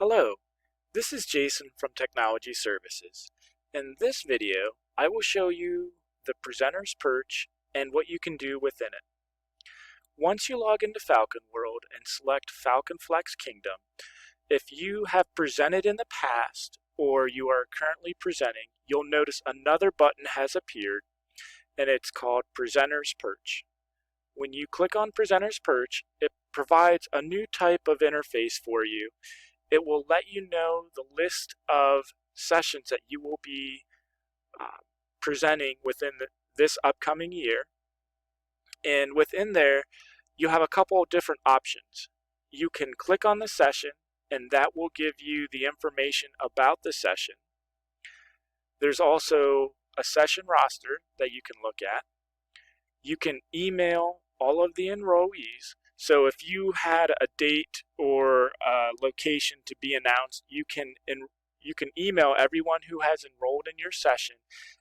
Hello, this is Jason from Technology Services. In this video, I will show you the presenter's perch and what you can do within it. Once you log into Falcon World and select Falcon Flex Kingdom, if you have presented in the past or you are currently presenting, you'll notice another button has appeared and it's called Presenter's Perch. When you click on Presenter's Perch, it provides a new type of interface for you. It will let you know the list of sessions that you will be presenting within this upcoming year. And within there, you have a couple of different options. You can click on the session, and that will give you the information about the session. There's also a session roster that you can look at. You can email all of the enrollees. So if you had a date or a location to be announced, you can email everyone who has enrolled in your session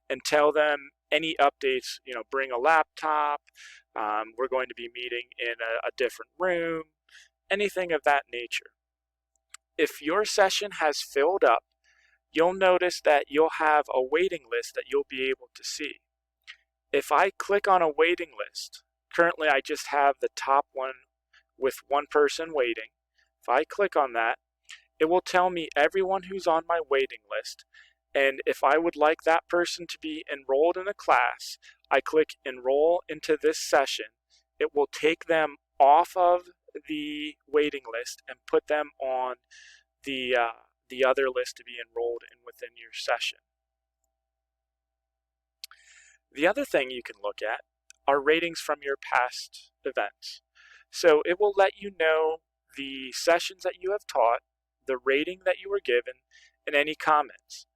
and tell them any updates. Bring a laptop. We're going to be meeting in a different room. Anything of that nature. If your session has filled up, you'll notice that you'll have a waiting list that you'll be able to see. If I click on a waiting list, currently I just have the top one with one person waiting. If I click on that, it will tell me everyone who's on my waiting list, and if I would like that person to be enrolled in a class, I click enroll into this session. It will take them off of the waiting list and put them on the other list to be enrolled in within your session. The other thing you can look at are ratings from your past events. So it will let you know the sessions that you have taught, the rating that you were given, and any comments.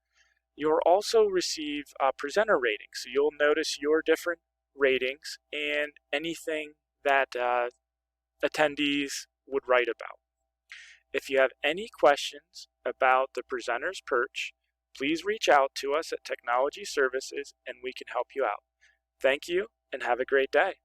You'll also receive presenter ratings, so you'll notice your different ratings and anything that attendees would write about. If you have any questions about the presenter's perch, please reach out to us at Technology Services and we can help you out. Thank you and have a great day.